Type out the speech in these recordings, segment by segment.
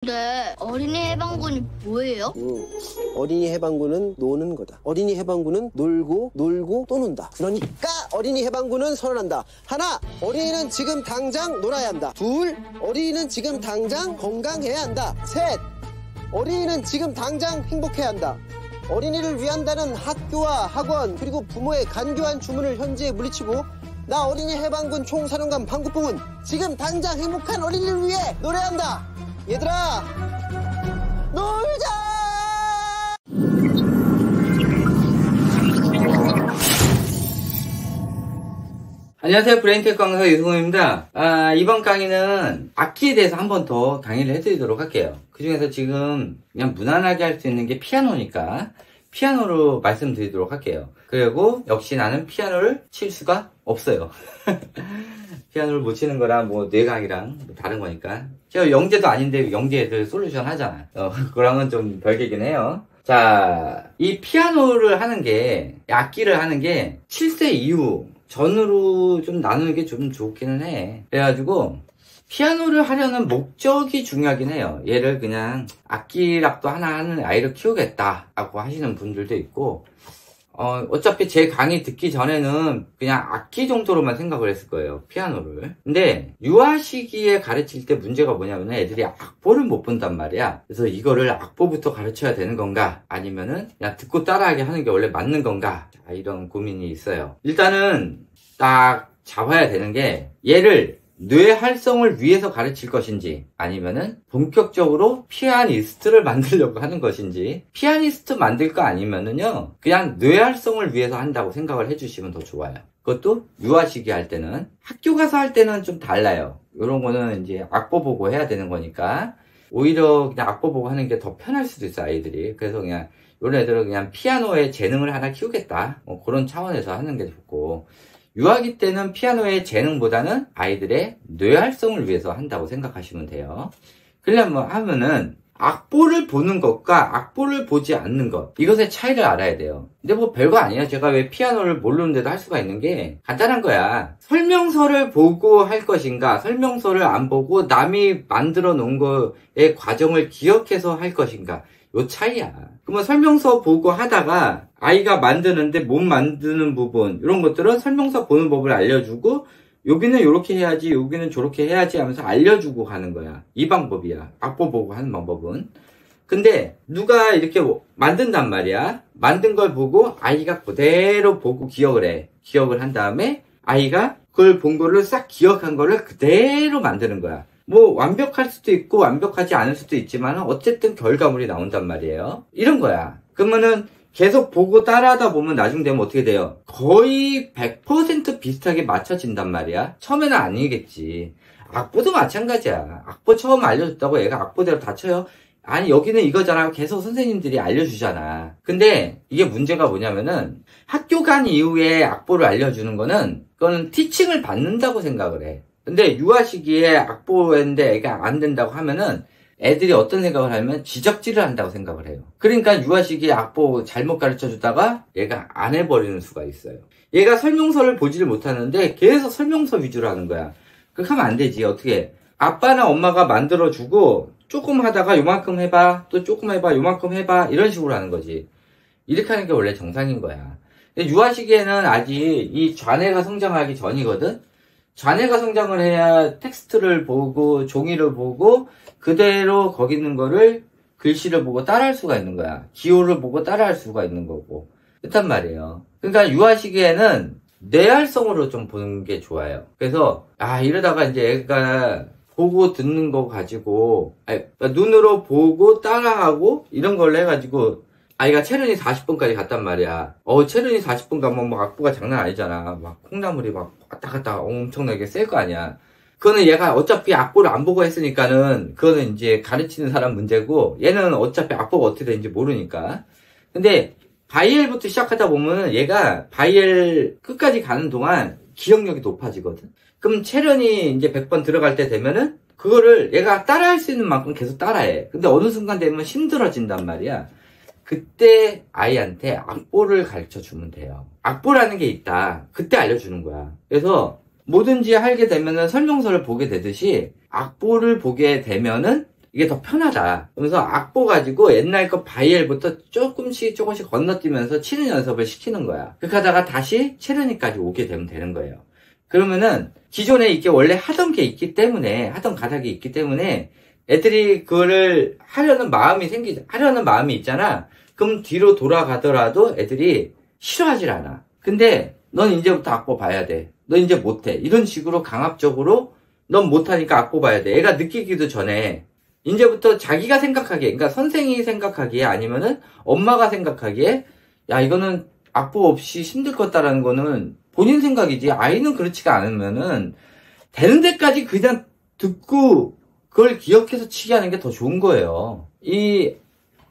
근데 어린이 해방군이 뭐예요? 어린이 해방군은 노는 거다. 어린이 해방군은 놀고 또 논다. 그러니까 어린이 해방군은 선언한다. 하나, 어린이는 지금 당장 놀아야 한다. 둘, 어린이는 지금 당장 건강해야 한다. 셋, 어린이는 지금 당장 행복해야 한다. 어린이를 위한다는 학교와 학원 그리고 부모의 간교한 주문을 현지에 물리치고 나 어린이 해방군 총사령관 방구뽕은 지금 당장 행복한 어린이를 위해 노래해야 한다. 얘들아, 놀자! 안녕하세요. 브레인테크 강사 유승호입니다. 이번 강의는 악기에 대해서 한 번 더 강의를 해드리도록 할게요. 그 중에서 지금 그냥 무난하게 할 수 있는 게 피아노니까 피아노로 말씀드리도록 할게요. 그리고 역시 나는 피아노를 칠 수가 없어요. 피아노를 못 치는 거랑 뭐 뇌강이랑 다른 거니까. 제가 영재도 아닌데 영재 애들 솔루션 하잖아. 그거랑은 좀 별개긴 해요. 자, 이 피아노를 하는 게, 악기를 하는 게 7세 이후 전으로 좀 나누는 게 좀 좋기는 해. 그래가지고 피아노를 하려는 목적이 중요하긴 해요. 얘를 그냥 악기락도 하나 하는 아이를 키우겠다라고 하시는 분들도 있고, 어차피 제 강의 듣기 전에는 그냥 악기 정도로만 생각을 했을 거예요, 피아노를. 근데 유아 시기에 가르칠 때 문제가 뭐냐면 애들이 악보를 못 본단 말이야. 그래서 이거를 악보부터 가르쳐야 되는 건가, 아니면은 그냥 듣고 따라하게 하는 게 원래 맞는 건가, 자, 이런 고민이 있어요. 일단은 딱 잡아야 되는 게, 얘를 뇌 활성을 위해서 가르칠 것인지, 아니면은 본격적으로 피아니스트를 만들려고 하는 것인지. 피아니스트 만들 거 아니면은요, 그냥 뇌 활성을 위해서 한다고 생각을 해주시면 더 좋아요. 그것도 유아 시기 할 때는. 학교 가서 할 때는 좀 달라요. 이런 거는 이제 악보 보고 해야 되는 거니까 오히려 그냥 악보 보고 하는 게 더 편할 수도 있어, 아이들이. 그래서 그냥 이런 애들은 그냥 피아노의 재능을 하나 키우겠다, 뭐 그런 차원에서 하는 게 좋고, 유아기 때는 피아노의 재능보다는 아이들의 뇌 활성을 위해서 한다고 생각하시면 돼요. 그러려면 하면은 악보를 보는 것과 악보를 보지 않는 것, 이것의 차이를 알아야 돼요. 근데 뭐 별거 아니에요. 제가 왜 피아노를 모르는데도 할 수가 있는 게 간단한 거야. 설명서를 보고 할 것인가, 설명서를 안 보고 남이 만들어 놓은 거의 과정을 기억해서 할 것인가, 요 차이야. 그러면 설명서 보고 하다가 아이가 만드는데 못 만드는 부분, 이런 것들은 설명서 보는 법을 알려주고, 여기는 요렇게 해야지, 여기는 저렇게 해야지 하면서 알려주고 가는 거야. 이 방법이야, 악보 보고 하는 방법은. 근데 누가 이렇게 만든단 말이야. 만든 걸 보고 아이가 그대로 보고 기억을 해. 기억을 한 다음에 아이가 그걸 본 거를 싹 기억한 거를 그대로 만드는 거야. 뭐 완벽할 수도 있고 완벽하지 않을 수도 있지만 어쨌든 결과물이 나온단 말이에요. 이런 거야. 그러면은 계속 보고 따라하다 보면 나중 되면 어떻게 돼요? 거의 100% 비슷하게 맞춰진단 말이야. 처음에는 아니겠지. 악보도 마찬가지야. 악보 처음 알려줬다고 애가 악보대로 다 쳐요? 아니, 여기는 이거잖아. 계속 선생님들이 알려주잖아. 근데 이게 문제가 뭐냐면은 학교 간 이후에 악보를 알려주는 거는, 그거는 티칭을 받는다고 생각을 해. 근데 유아 시기에 악보인데 애가 안 된다고 하면은 애들이 어떤 생각을 하면 지적질을 한다고 생각을 해요. 그러니까 유아 시기에 악보 잘못 가르쳐 주다가 얘가 안 해버리는 수가 있어요. 얘가 설명서를 보지를 못하는데 계속 설명서 위주로 하는 거야. 그렇게 하면 안 되지. 어떻게, 아빠나 엄마가 만들어 주고 조금 하다가 요만큼 해봐, 또 조금 해봐, 요만큼 해봐, 이런 식으로 하는 거지. 이렇게 하는 게 원래 정상인 거야. 근데 유아 시기에는 아직 이 좌뇌가 성장하기 전이거든. 좌뇌가 성장을 해야 텍스트를 보고 종이를 보고 그대로 거기 있는 거를, 글씨를 보고 따라할 수가 있는 거야. 기호를 보고 따라할 수가 있는 거고. 그렇단 말이에요. 그러니까 유아 시기에는 뇌활성으로 좀 보는 게 좋아요. 그래서 이러다가 이제 애가 보고 듣는 거 가지고, 눈으로 보고 따라하고 이런 걸로 해가지고 아이가 체르니 40번까지 갔단 말이야. 체르니 40번 가면 막 악보가 장난 아니잖아. 막 콩나물이 막 왔다 갔다 엄청나게 셀 거 아니야. 그거는 얘가 어차피 악보를 안 보고 했으니까는 그거는 이제 가르치는 사람 문제고, 얘는 어차피 악보가 어떻게 되는지 모르니까. 근데 바이엘부터 시작하다 보면은 얘가 바이엘 끝까지 가는 동안 기억력이 높아지거든. 그럼 체르니 이제 100번 들어갈 때 되면은 그거를 얘가 따라할 수 있는 만큼 계속 따라해. 근데 어느 순간 되면 힘들어진단 말이야. 그때 아이한테 악보를 가르쳐 주면 돼요. 악보라는 게 있다. 그때 알려주는 거야. 그래서 뭐든지 하게 되면은 설명서를 보게 되듯이 악보를 보게 되면은 이게 더 편하다. 그래서 악보 가지고 옛날 거 바이엘부터 조금씩 건너뛰면서 치는 연습을 시키는 거야. 그렇게 하다가 다시 체르니까지 오게 되면 되는 거예요. 그러면은 기존에 이게 원래 하던 게 있기 때문에, 하던 가닥이 있기 때문에 애들이 그거를 하려는 마음이 있잖아. 그럼 뒤로 돌아가더라도 애들이 싫어하질 않아. 근데 넌 이제부터 악보 봐야 돼. 너 이제 못해. 이런 식으로 강압적으로 넌 못하니까 악보 봐야 돼. 애가 느끼기도 전에 이제부터 자기가 생각하기에, 그러니까 선생이 생각하기에 아니면은 엄마가 생각하기에 야 이거는 악보 없이 힘들 것 같다라는 거는 본인 생각이지. 아이는 그렇지가 않으면은 되는 데까지 그냥 듣고 그걸 기억해서 치게 하는 게 더 좋은 거예요.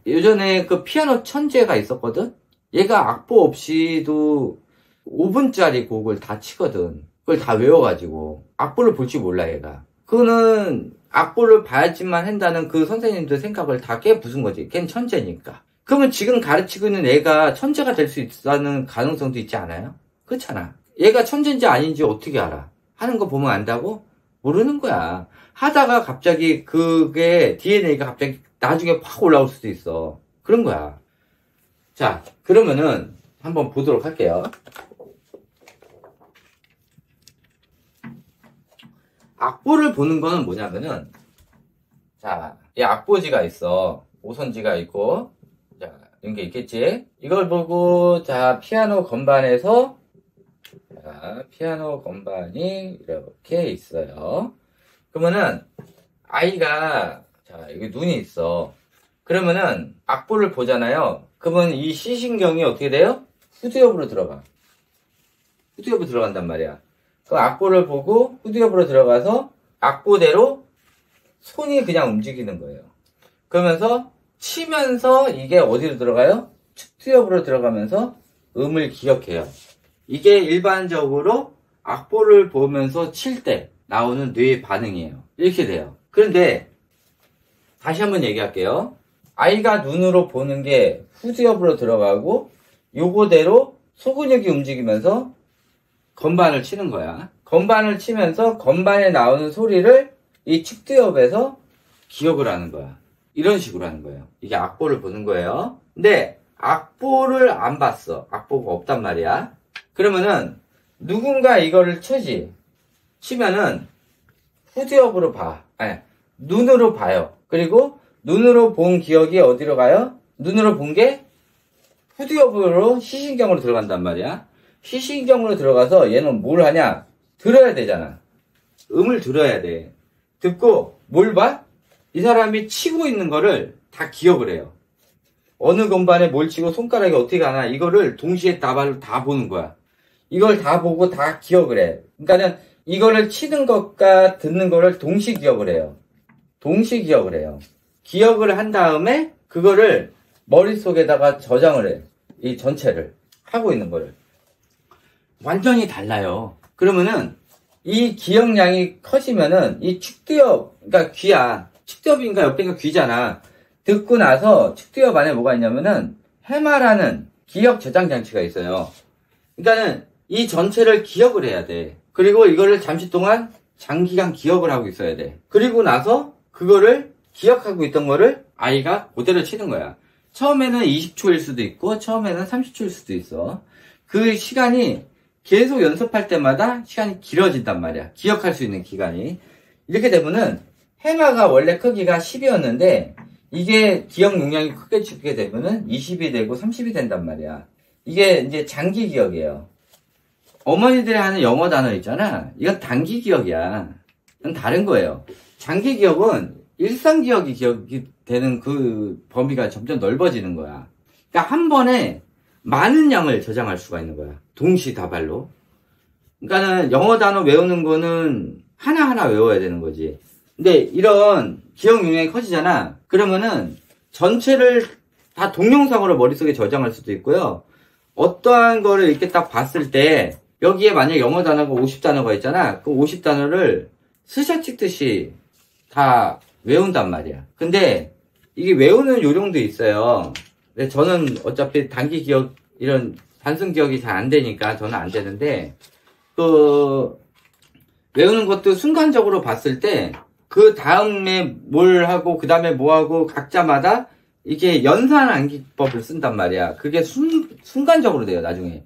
예전에 그 피아노 천재가 있었거든? 얘가 악보 없이도 5분짜리 곡을 다 치거든. 그걸 다 외워가지고. 악보를 볼 줄 몰라, 얘가. 그거는 악보를 봐야지만 한다는 그 선생님들 생각을 다 깨부순 거지. 걔는 천재니까. 그러면 지금 가르치고 있는 애가 천재가 될 수 있다는 가능성도 있지 않아요? 그렇잖아. 얘가 천재인지 아닌지 어떻게 알아? 하는 거 보면 안다고? 모르는 거야. 하다가 갑자기 그게 DNA가 갑자기 나중에 팍 올라올 수도 있어. 그런 거야. 자, 그러면은 한번 보도록 할게요. 악보를 보는 거는 뭐냐면은, 자, 이 악보지가 있어. 오선지가 있고, 자, 이런 게 있겠지? 이걸 보고, 자, 피아노 건반에서, 자, 피아노 건반이 이렇게 있어요. 그러면은, 아이가, 자, 여기 눈이 있어. 그러면은, 악보를 보잖아요. 그러면 이 시신경이 어떻게 돼요? 후두엽으로 들어가. 후두엽으로 들어간단 말이야. 그 악보를 보고 후두엽으로 들어가서 악보대로 손이 그냥 움직이는 거예요. 그러면서 치면서 이게 어디로 들어가요? 측두엽으로 들어가면서 음을 기억해요. 이게 일반적으로 악보를 보면서 칠 때 나오는 뇌의 반응이에요. 이렇게 돼요. 그런데 다시 한번 얘기할게요. 아이가 눈으로 보는 게 후두엽으로 들어가고 요거대로 소근육이 움직이면서 건반을 치는 거야. 건반을 치면서 건반에 나오는 소리를 이 측두엽에서 기억을 하는 거야. 이런 식으로 하는 거예요. 이게 악보를 보는 거예요. 근데 악보를 안 봤어. 악보가 없단 말이야. 그러면은 누군가 이거를 치면은 후두엽으로 봐. 아니, 눈으로 봐요. 그리고 눈으로 본 기억이 어디로 가요? 눈으로 본 게 후두엽으로 시신경으로 들어간단 말이야. 시신경으로 들어가서 얘는 뭘 하냐? 들어야 되잖아. 음을 들어야 돼. 듣고 뭘 봐? 이 사람이 치고 있는 거를 다 기억을 해요. 어느 건반에 뭘 치고 손가락이 어떻게 가나 이거를 동시에 다 보는 거야. 이걸 다 보고 다 기억을 해. 그러니까는 이거를 치는 것과 듣는 거를 동시 기억을 해요. 동시 기억을 해요. 기억을 한 다음에 그거를 머릿속에다가 저장을 해. 이 전체를 하고 있는 거를. 완전히 달라요. 그러면은 이 기억량이 커지면은 이 측두엽, 그러니까 귀야. 측두엽인가 옆에가 귀잖아. 듣고 나서 측두엽 안에 뭐가 있냐면은 해마라는 기억 저장 장치가 있어요. 그러니까는 이 전체를 기억을 해야 돼. 그리고 이거를 잠시 동안 장기간 기억을 하고 있어야 돼. 그리고 나서 그거를 기억하고 있던 거를 아이가 그대로 치는 거야. 처음에는 20초일 수도 있고 처음에는 30초일 수도 있어. 그 시간이 계속 연습할 때마다 시간이 길어진단 말이야. 기억할 수 있는 기간이. 이렇게 되면은 해마가 원래 크기가 10이었는데 이게 기억 용량이 크게 주게 되면은 20이 되고 30이 된단 말이야. 이게 이제 장기 기억이에요. 어머니들이 하는 영어 단어 있잖아. 이건 단기 기억이야. 이건 다른 거예요. 장기 기억은 일상 기억이 되는 그 범위가 점점 넓어지는 거야. 그러니까 한 번에 많은 양을 저장할 수가 있는 거야. 동시다발로. 그러니까는 영어 단어 외우는 거는 하나하나 외워야 되는 거지. 근데 이런 기억 용량이 커지잖아. 그러면은 전체를 다 동영상으로 머릿속에 저장할 수도 있고요. 어떠한 거를 이렇게 딱 봤을 때 여기에 만약 영어 단어가 50단어가 있잖아. 그 50단어를 스샷 찍듯이 다 외운단 말이야. 근데 이게 외우는 요령도 있어요. 근데 저는 어차피 단기 기억, 이런 단순 기억이 잘 안 되니까 저는 안 되는데, 외우는 것도 순간적으로 봤을 때 그 다음에 뭘 하고 그 다음에 뭐 하고 각자마다 이게 연산 암기법을 쓴단 말이야. 그게 순간적으로 돼요, 나중에.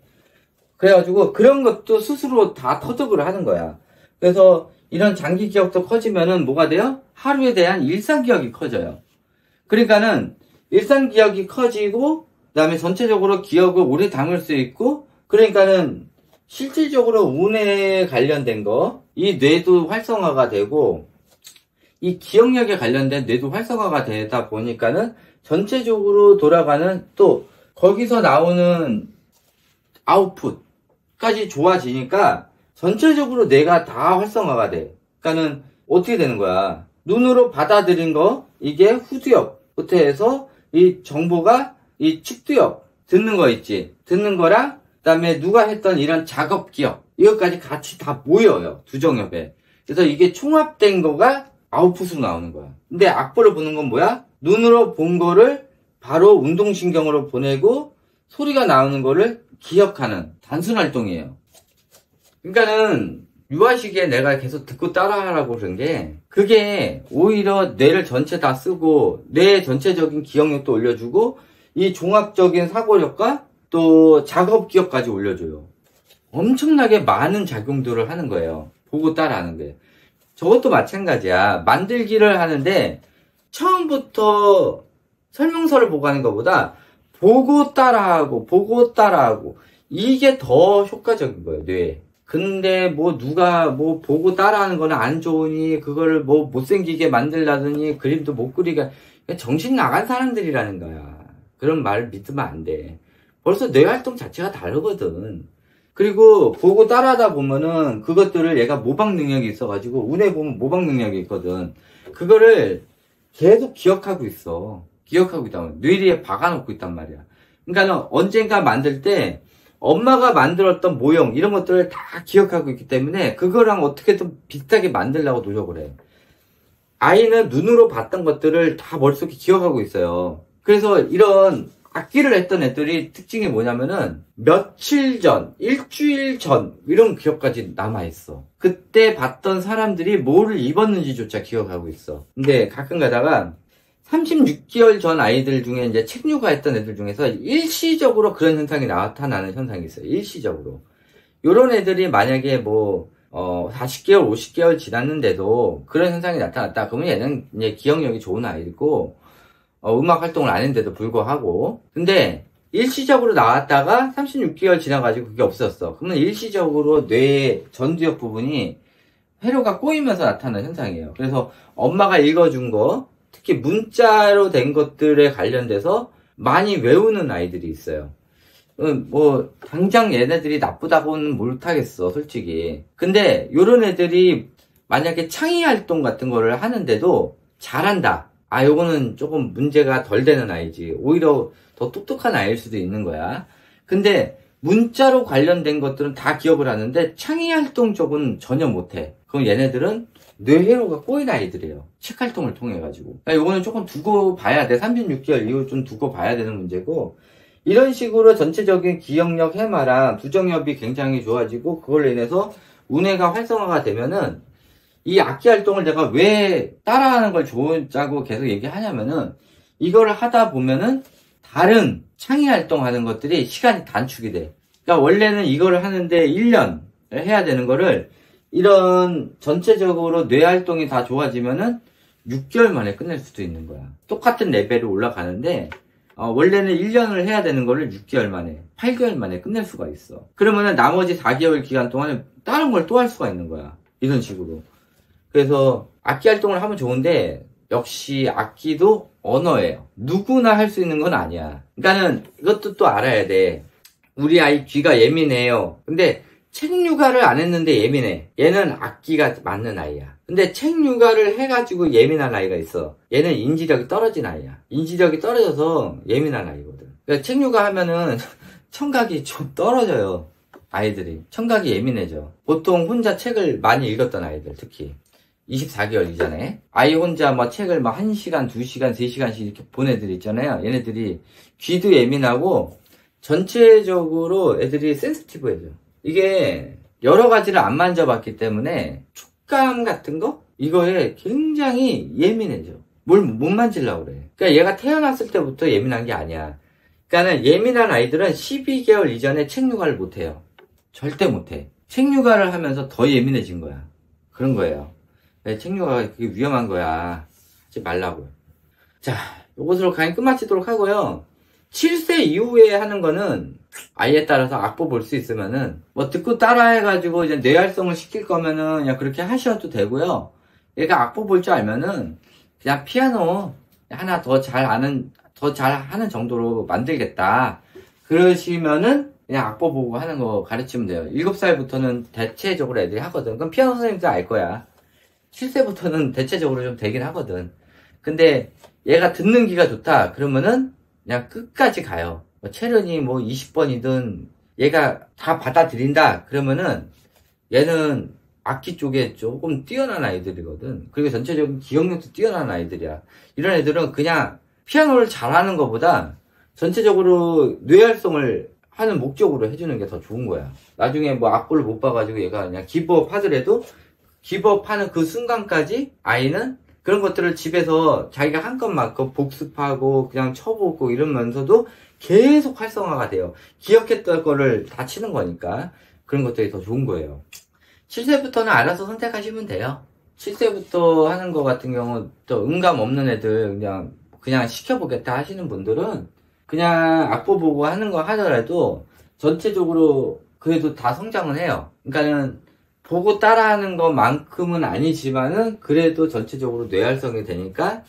그래가지고 그런 것도 스스로 다 터득을 하는 거야. 그래서 이런 장기 기억도 커지면은 뭐가 돼요? 하루에 대한 일상 기억이 커져요. 그러니까는 일상 기억이 커지고 그다음에 전체적으로 기억을 오래 담을 수 있고, 그러니까는 실질적으로 운에 관련된 거, 이 뇌도 활성화가 되고 이 기억력에 관련된 뇌도 활성화가 되다 보니까는 전체적으로 돌아가는, 또 거기서 나오는 아웃풋까지 좋아지니까 전체적으로 뇌가 다 활성화가 돼. 그러니까는 어떻게 되는 거야? 눈으로 받아들인 거, 이게 후두엽부터 해서 이 정보가 이 측두엽, 듣는 거 있지? 듣는 거랑 그다음에 누가 했던 이런 작업 기억, 이것까지 같이 다 모여요, 두정엽에. 그래서 이게 총합된 거가 아웃풋으로 나오는 거야. 근데 악보를 보는 건 뭐야? 눈으로 본 거를 바로 운동신경으로 보내고 소리가 나오는 거를 기억하는 단순 활동이에요. 그러니까는 유아시기에 내가 계속 듣고 따라하라고 그런 게, 그게 오히려 뇌를 전체 다 쓰고 뇌 전체적인 기억력도 올려주고 이 종합적인 사고력과 또 작업 기억까지 올려줘요. 엄청나게 많은 작용들을 하는 거예요, 보고 따라하는 게. 저것도 마찬가지야. 만들기를 하는데 처음부터 설명서를 보고 하는 것보다 보고 따라하고 이게 더 효과적인 거예요, 뇌에. 근데 뭐 누가 뭐 보고 따라하는 거는 안 좋으니 그거를 뭐 못생기게 만들라더니 그림도 못 그리게, 정신 나간 사람들이라는 거야. 그런 말을 믿으면 안 돼. 벌써 뇌 활동 자체가 다르거든. 그리고 보고 따라하다 보면은 그것들을 얘가 모방 능력이 있어가지고, 운에 보면 모방 능력이 있거든. 그거를 계속 기억하고 있어. 기억하고 있다. 뇌리에 박아놓고 있단 말이야. 그러니까 언젠가 만들 때 엄마가 만들었던 모형 이런 것들을 다 기억하고 있기 때문에 그거랑 어떻게든 비슷하게 만들려고 노력을 해. 아이는 눈으로 봤던 것들을 다 머릿속에 기억하고 있어요. 그래서 이런 악기를 했던 애들이 특징이 뭐냐면은 며칠 전, 일주일 전 이런 기억까지 남아있어. 그때 봤던 사람들이 뭐를 입었는지조차 기억하고 있어. 근데 가끔 가다가 36개월 전 아이들 중에 이제 책류가 했던 애들 중에서 일시적으로 그런 현상이 나타나는 현상이 있어요. 일시적으로. 요런 애들이 만약에 뭐 40개월, 50개월 지났는데도 그런 현상이 나타났다. 그러면 얘는 이제 기억력이 좋은 아이고 음악 활동을 안 했는데도 불구하고. 근데 일시적으로 나왔다가 36개월 지나가지고 그게 없었어. 그러면 일시적으로 뇌 전두엽 부분이 회로가 꼬이면서 나타나는 현상이에요. 그래서 엄마가 읽어준 거, 특히 문자로 된 것들에 관련돼서 많이 외우는 아이들이 있어요. 뭐 당장 얘네들이 나쁘다고는 못하겠어, 솔직히. 근데 요런 애들이 만약에 창의 활동 같은 거를 하는데도 잘한다. 아, 요거는 조금 문제가 덜 되는 아이지. 오히려 더 똑똑한 아이일 수도 있는 거야. 근데 문자로 관련된 것들은 다 기억을 하는데 창의 활동 쪽은 전혀 못해. 그럼 얘네들은 뇌회로가 꼬인 아이들이에요. 책 활동을 통해 가지고. 요거는 조금 두고 봐야 돼. 36개월 이후 좀 두고 봐야 되는 문제고, 이런 식으로 전체적인 기억력 해마랑 두정엽이 굉장히 좋아지고 그걸로 인해서 운해가 활성화가 되면은, 이 악기 활동을 내가 왜 따라하는 걸 좋다고 계속 얘기하냐면은, 이거를 하다 보면은 다른 창의 활동하는 것들이 시간이 단축이 돼. 그러니까 원래는 이거를 하는데 1년 해야 되는 거를 이런 전체적으로 뇌 활동이 다 좋아지면은 6개월 만에 끝낼 수도 있는 거야. 똑같은 레벨로 올라가는데 원래는 1년을 해야 되는 거를 6개월 만에, 8개월 만에 끝낼 수가 있어. 그러면은 나머지 4개월 기간 동안에 다른 걸 또 할 수가 있는 거야. 이런 식으로. 그래서 악기 활동을 하면 좋은데 역시 악기도 언어예요. 누구나 할 수 있는 건 아니야. 그러니까는 이것도 또 알아야 돼. 우리 아이 귀가 예민해요. 근데 책 육아를 안 했는데 예민해. 얘는 악기가 맞는 아이야. 근데 책 육아를 해가지고 예민한 아이가 있어. 얘는 인지력이 떨어진 아이야. 인지력이 떨어져서 예민한 아이거든. 그러니까 책 육아 하면은 청각이 좀 떨어져요. 아이들이. 청각이 예민해져. 보통 혼자 책을 많이 읽었던 아이들, 특히 24개월 이전에 아이 혼자 뭐 책을 막 1시간, 2시간, 3시간씩 이렇게 본 애들 있잖아요. 얘네들이 귀도 예민하고 전체적으로 애들이 센시티브해져. 이게 여러 가지를 안 만져봤기 때문에 촉감 같은 거? 이거에 굉장히 예민해져. 뭘 못 만지려고 그래. 그러니까 얘가 태어났을 때부터 예민한 게 아니야. 그러니까는 예민한 아이들은 12개월 이전에 책 육아를 못 해요. 절대 못 해. 책 육아를 하면서 더 예민해진 거야. 그런 거예요. 책 육아가 그게 위험한 거야. 하지 말라고요. 자, 요것으로 강의 끝마치도록 하고요. 7세 이후에 하는 거는 아이에 따라서 악보 볼 수 있으면은 뭐 듣고 따라해가지고 이제 뇌활성을 시킬 거면은 그냥 그렇게 하셔도 되고요. 얘가 악보 볼 줄 알면은 그냥 피아노 하나 더 잘 하는 정도로 만들겠다. 그러시면은 그냥 악보 보고 하는 거 가르치면 돼요. 7살부터는 대체적으로 애들이 하거든. 그럼 피아노 선생님도 알 거야. 7세부터는 대체적으로 좀 되긴 하거든. 근데 얘가 듣는 귀가 좋다. 그러면은 그냥 끝까지 가요. 뭐 체르니 뭐 20번이든 얘가 다 받아들인다. 그러면은 얘는 악기 쪽에 조금 뛰어난 아이들이거든. 그리고 전체적인 기억력도 뛰어난 아이들이야. 이런 애들은 그냥 피아노를 잘하는 것보다 전체적으로 뇌활성을 하는 목적으로 해주는 게 더 좋은 거야. 나중에 뭐 악보를 못 봐가지고 얘가 그냥 기브업 하더라도 기브업 하는 그 순간까지 아이는 그런 것들을 집에서 자기가 한 것만큼 복습하고 그냥 쳐보고 이러면서도 계속 활성화가 돼요. 기억했던 거를 다 치는 거니까 그런 것들이 더 좋은 거예요. 7세부터는 알아서 선택하시면 돼요. 7세부터 하는 거 같은 경우 또 음감 없는 애들 그냥 시켜보겠다 하시는 분들은 그냥 악보 보고 하는 거 하더라도 전체적으로 그래도 다 성장은 해요. 그러니까는 보고 따라하는 것만큼은 아니지만은 그래도 전체적으로 뇌활성이 되니까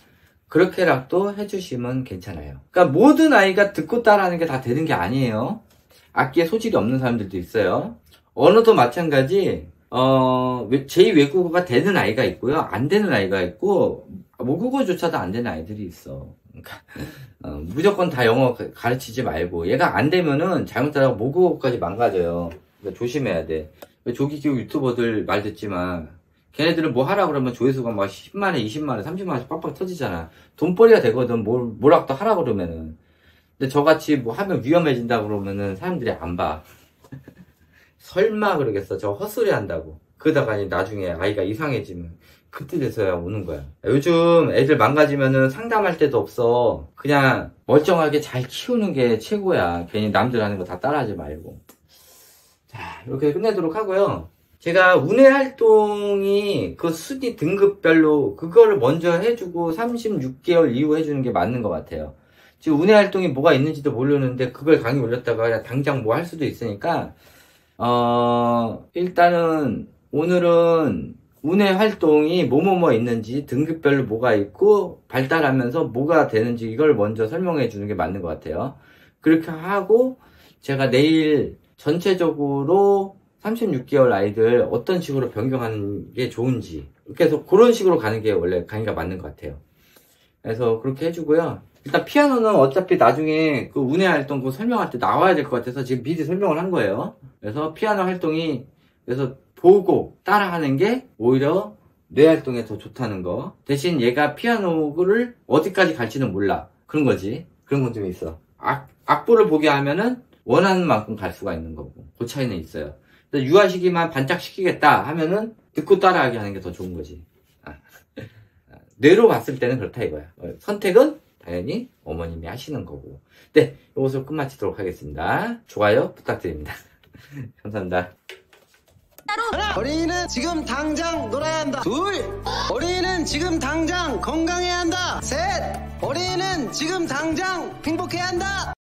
그렇게라도 해주시면 괜찮아요. 그러니까 모든 아이가 듣고 따라하는 게 다 되는 게 아니에요. 악기에 소질이 없는 사람들도 있어요. 언어도 마찬가지. 제2외국어가 되는 아이가 있고요. 안 되는 아이가 있고 모국어조차도 안 되는 아이들이 있어. 그러니까 무조건 다 영어 가르치지 말고 얘가 안 되면은 잘못하다가 모국어까지 망가져요. 그러니까 조심해야 돼. 조기교육 유튜버들 말 듣지만 걔네들은 뭐 하라 그러면 조회수가 막 10만에 20만에 30만원씩 빡빡 터지잖아. 돈벌이가 되거든. 뭐라도 하라 그러면은. 근데 저같이 뭐 하면 위험해진다 그러면은 사람들이 안 봐. 설마 그러겠어. 저 헛소리 한다고. 그러다가 나중에 아이가 이상해지면 그때 돼서야 오는 거야. 요즘 애들 망가지면은 상담할 데도 없어. 그냥 멀쩡하게 잘 키우는 게 최고야. 괜히 남들 하는 거 다 따라하지 말고. 자, 이렇게 끝내도록 하고요. 제가 운해 활동이 그 순위 등급별로 그거를 먼저 해주고 36개월 이후 해주는 게 맞는 것 같아요. 지금 운해 활동이 뭐가 있는지도 모르는데 그걸 강의 올렸다가 당장 뭐 할 수도 있으니까 일단은 오늘은 운해 활동이 뭐뭐뭐 있는지 등급별로 뭐가 있고 발달하면서 뭐가 되는지 이걸 먼저 설명해 주는 게 맞는 것 같아요. 그렇게 하고 제가 내일 전체적으로 36개월 아이들 어떤 식으로 변경하는 게 좋은지 이렇게 해서 그런 식으로 가는 게 원래 강의가 맞는 것 같아요. 그래서 그렇게 해주고요. 일단 피아노는 어차피 나중에 그 운해 활동 그 설명할 때 나와야 될 것 같아서 지금 미리 설명을 한 거예요. 그래서 피아노 활동이 그래서 보고 따라하는 게 오히려 뇌 활동에 더 좋다는 거. 대신 얘가 피아노를 어디까지 갈지는 몰라. 그런 거지. 그런 건 좀 있어. 악보를 보게 하면은 원하는 만큼 갈 수가 있는 거고. 그 차이는 있어요. 유아시기만 반짝시키겠다 하면은 듣고 따라하게 하는 게 더 좋은 거지. 뇌로 봤을 때는 그렇다 이거야. 선택은 당연히 어머님이 하시는 거고. 네, 이것으로 끝마치도록 하겠습니다. 좋아요 부탁드립니다. 감사합니다. 하나, 어린이는 지금 당장 놀아야 한다. 둘, 어린이는 지금 당장 건강해야 한다. 셋, 어린이는 지금 당장 행복해야 한다.